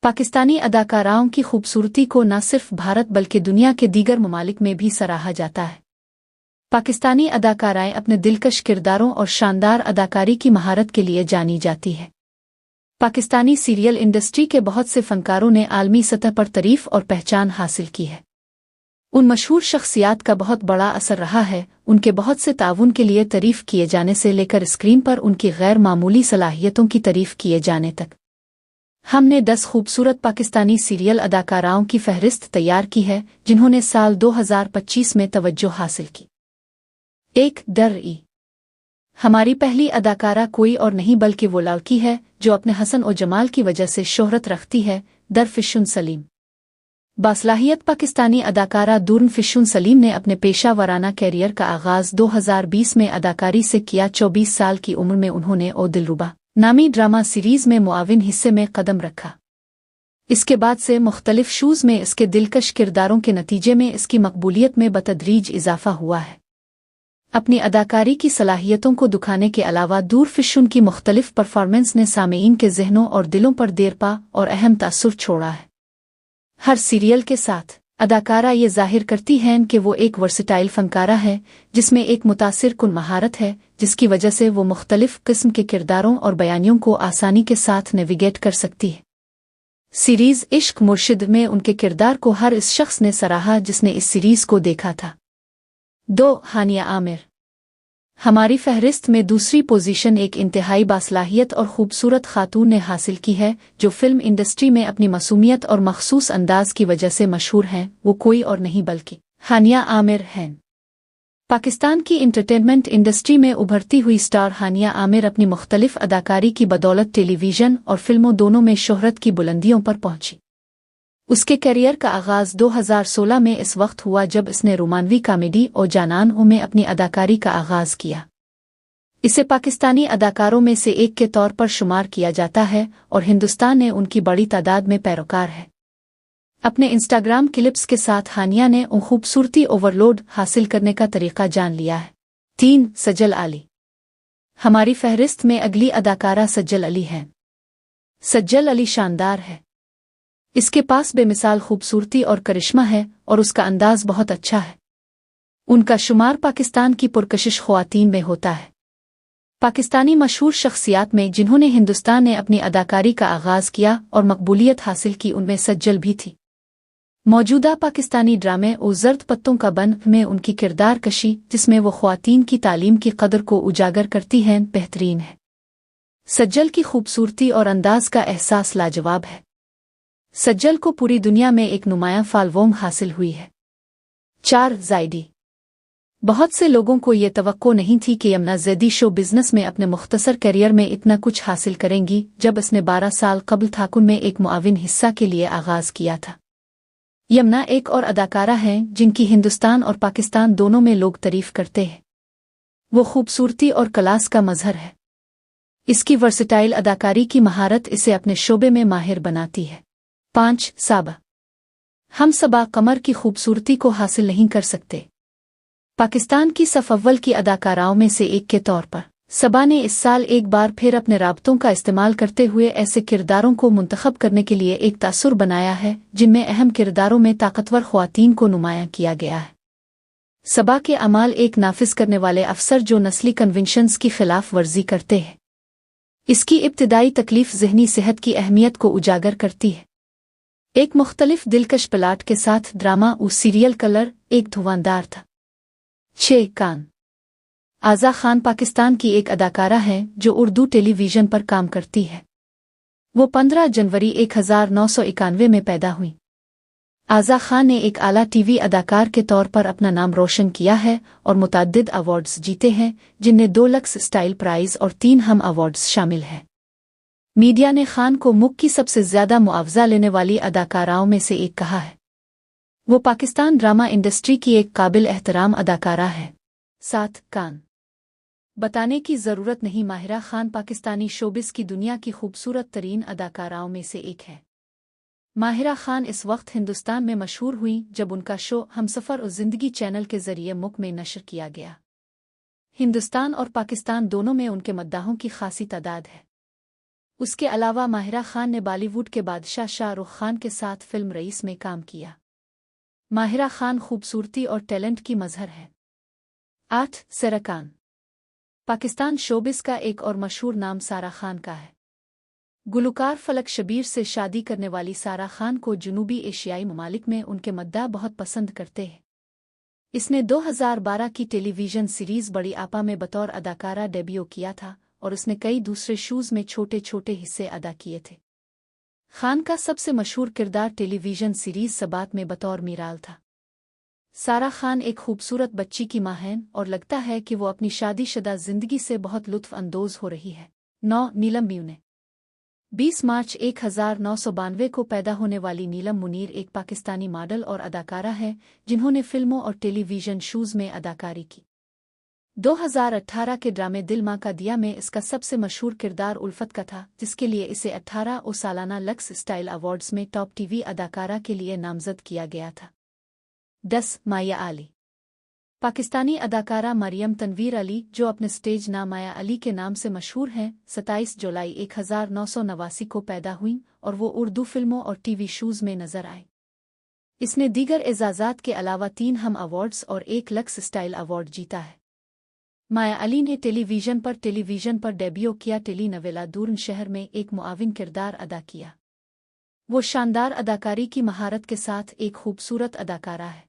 पाकिस्तानी अदाकाराओं की खूबसूरती को न सिर्फ भारत बल्कि दुनिया के दीगर ममालिक में भी सराहा जाता है। पाकिस्तानी अदाकाराएं अपने दिलकश किरदारों और शानदार अदाकारी की महारत के लिए जानी जाती है। पाकिस्तानी सीरियल इंडस्ट्री के बहुत से फनकारों ने आलमी सतह पर तारीफ और पहचान हासिल की है। उन मशहूर शख्सियात का बहुत बड़ा असर रहा है, उनके बहुत से ताउन के लिए तारीफ किए जाने से लेकर स्क्रीन पर उनकी गैर मामूली सलाहियतों की तारीफ किए जाने तक। हमने 10 खूबसूरत पाकिस्तानी सीरियल अदाकाराओं की फहरिस्त तैयार की है जिन्होंने साल 2025 में तवज्जो हासिल की। 1. दर-ई हमारी पहली अदाकारा कोई और नहीं बल्कि वो लड़की है जो अपने हसन और जमाल की वजह से शोहरत रखती है, दर फिशुन सलीम। बासलाहियत पाकिस्तानी अदाकारा दुर्न फिशुन सलीम ने अपने पेशा वराना कैरियर का आगाज़ 2020 में अदाकारी से किया। 24 साल की उम्र में उन्होंने ओ दिलरुबा नामी ड्रामा सीरीज़ में मुआविन हिस्से में कदम रखा। इसके बाद से मुख्तलिफ शोज़ में इसके दिलकश किरदारों के नतीजे में इसकी मकबूलियत में बतदरीज इजाफा हुआ है। अपनी अदाकारी की सलाहियतों को दिखाने के अलावा दूर फिशुन की मुख्तलिफ परफॉर्मेंस ने सामीईन के ज़हनों और दिलों पर देरपा और अहम तासुर छोड़ा है। हर सीरियल के साथ अदाकारा ये जाहिर करती हैं कि वो एक वर्सटाइल फनकारा है जिसमें एक मुतासिर कुन महारत है, जिसकी वजह से वो मुख्तलिफ किस्म के किरदारों और बयानियों को आसानी के साथ नेविगेट कर सकती है। सीरीज़ इश्क मुर्शिद में उनके किरदार को हर इस शख्स ने सराहा जिसने इस सीरीज़ को देखा था। 2. हानिया आमिर हमारी फहरिस्त में दूसरी पोजीशन एक इंतहाई बासलाहियत और खूबसूरत खातून ने हासिल की है जो फिल्म इंडस्ट्री में अपनी मासूमियत और मखसूस अंदाज की वजह से मशहूर हैं। वो कोई और नहीं बल्कि हानिया आमिर हैं। पाकिस्तान की एंटरटेनमेंट इंडस्ट्री में उभरती हुई स्टार हानिया आमिर अपनी मुख्तलिफ अदाकारी की बदौलत टेलीविज़न और फिल्मों दोनों में शोहरत की बुलंदियों पर पहुंची। उसके करियर का आगाज़ 2016 में इस वक्त हुआ जब इसने रोमानवी कॉमेडी और जानान ओ में अपनी अदाकारी का आगाज़ किया। इसे पाकिस्तानी अदाकारों में से एक के तौर पर शुमार किया जाता है और हिंदुस्तान में उनकी बड़ी तादाद में पैरोकार है। अपने इंस्टाग्राम क्लिप्स के साथ हानिया ने उन खूबसूरती ओवरलोड हासिल करने का तरीका जान लिया है। 3. सज्जल अली हमारी फहरिस्त में अगली अदाकारा सज्जल अली है। सज्जल अली शानदार है। इसके पास बेमिसाल खूबसूरती और करिश्मा है और उसका अंदाज बहुत अच्छा है। उनका शुमार पाकिस्तान की पुरकशिश ख्वातीन में होता है। पाकिस्तानी मशहूर शख्सियात में जिन्होंने हिंदुस्तान में अपनी अदाकारी का आगाज़ किया और मकबूलियत हासिल की उनमें सज्जल भी थी। मौजूदा पाकिस्तानी ड्रामे ओ ज़र्द पत्तों का बन में उनकी किरदार कशी जिसमें वो ख्वातीन की तालीम की कदर को उजागर करती हैं बेहतरीन है। सज्जल की खूबसूरती और अंदाज का एहसास लाजवाब है। सज्जल को पूरी दुनिया में एक नुमायां फॉलोइंग हासिल हुई है। 4. ज़ैदी बहुत से लोगों को ये तवक्को नहीं थी कि यमुना ज़ैदी शो बिज़नेस में अपने मुख्तसर करियर में इतना कुछ हासिल करेंगी जब इसने 12 साल कबल थाकुन में एक मुआविन हिस्सा के लिए आगाज़ किया था। यमुना एक और अदाकारा हैं जिनकी हिंदुस्तान और पाकिस्तान दोनों में लोग तारीफ करते हैं। वो खूबसूरती और क्लास का मजहर है। इसकी वर्सटाइल अदाकारी की महारत इसे अपने शोबे में माहिर बनाती है। 5. साबा हम सबा कमर की खूबसूरती को हासिल नहीं कर सकते। पाकिस्तान की सफ़ अव्वल की अदाकाराओं में से एक के तौर पर सबा ने इस साल एक बार फिर अपने राबतों का इस्तेमाल करते हुए ऐसे किरदारों को मुंतखब करने के लिए एक तासुर बनाया है जिनमें अहम किरदारों में ताकतवर ख्वातीन को नुमायां किया गया है। सबा के अमाल एक नाफिज करने वाले अफसर जो नस्ली कन्वेंशंस की खिलाफ वर्जी करते हैं। इसकी इब्तिदाई तकलीफ ज़हनी सेहत की अहमियत को उजागर करती है। एक मुख्तलिफ दिलकश प्लाट के साथ ड्रामा और सीरियल कलर एक धुआंधार था। 6. कान आज़ा खान पाकिस्तान की एक अदाकारा है जो उर्दू टेलीविज़न पर काम करती है। वो 15 जनवरी 1991 में पैदा हुई। आज़ा खान ने एक आला टीवी अदाकार के तौर पर अपना नाम रोशन किया है और मुतअद्दिद अवार्ड्स जीते हैं जिनमें 2 लक्स स्टाइल प्राइज़ और 3 हम अवार्ड्स शामिल हैं। मीडिया ने खान को मुल्क की सबसे ज़्यादा मुआवजा लेने वाली अदाकाराओं में से एक कहा है। वो पाकिस्तान ड्रामा इंडस्ट्री की एक काबिल एहतराम अदाकारा है। 7. कान बताने की ज़रूरत नहीं, माहिरा खान पाकिस्तानी शोबिस की दुनिया की खूबसूरत तरीन अदाकाराओं में से एक है। माहिरा खान इस वक्त हिंदुस्तान में मशहूर हुई जब उनका शो हमसफ़र और ज़िंदगी चैनल के ज़रिए मुल्क में नशर किया गया। हिंदुस्तान और पाकिस्तान दोनों में उनके मद्दाहों की खासी तादाद है। उसके अलावा माहिरा खान ने बॉलीवुड के बादशाह शाहरुख खान के साथ फिल्म रईस में काम किया। माहिरा खान खूबसूरती और टैलेंट की मजहर है। 8. सारा खान। पाकिस्तान शोबिस का एक और मशहूर नाम सारा खान का है। गुलकार फलक शबीर से शादी करने वाली सारा खान को जनूबी एशियाई ममालिक में उनके मद्दाह बहुत पसंद करते हैं। इसने 2012 की टेलीविजन सीरीज बड़ी आपा में बतौर अदाकारा डेब्यू किया था और उसने कई दूसरे शोज में छोटे छोटे हिस्से अदा किए थे। खान का सबसे मशहूर किरदार टेलीविजन सीरीज सबात में बतौर मीराल था। सारा खान एक खूबसूरत बच्ची की मां हैं और लगता है कि वो अपनी शादीशुदा जिंदगी से बहुत लुत्फ अंदोज हो रही है। 9. नीलम म्यूने। 20 मार्च 1992 को पैदा होने वाली नीलम मुनीर एक पाकिस्तानी मॉडल और अदाकारा है जिन्होंने फिल्मों और टेलीविजन शोज में अदाकारी की। 2018 के ड्रामे दिल मां का दिया में इसका सबसे मशहूर किरदार उल्फत का था, जिसके लिए इसे 18 सालाना लक्स स्टाइल अवार्ड्स में टॉप टीवी अदाकारा के लिए नामजद किया गया था। 10. माया अली। पाकिस्तानी अदाकारा मरियम तनवीर अली, जो अपने स्टेज नाम माया अली के नाम से मशहूर हैं, 27 जुलाई 1989 को पैदा हुईं और वो उर्दू फिल्मों और टीवी शोज में नजर आए। इसने दीगर एजाज़ात के अलावा 3 हम अवार्ड्स और 1 लक्स स्टाइल अवार्ड जीता है। माया अली ने टेलीविजन पर डेब्यू किया टेली नवेला दूरन शहर में एक मुआविन किरदार अदा किया। वो शानदार अदाकारी की महारत के साथ एक खूबसूरत अदाकारा है।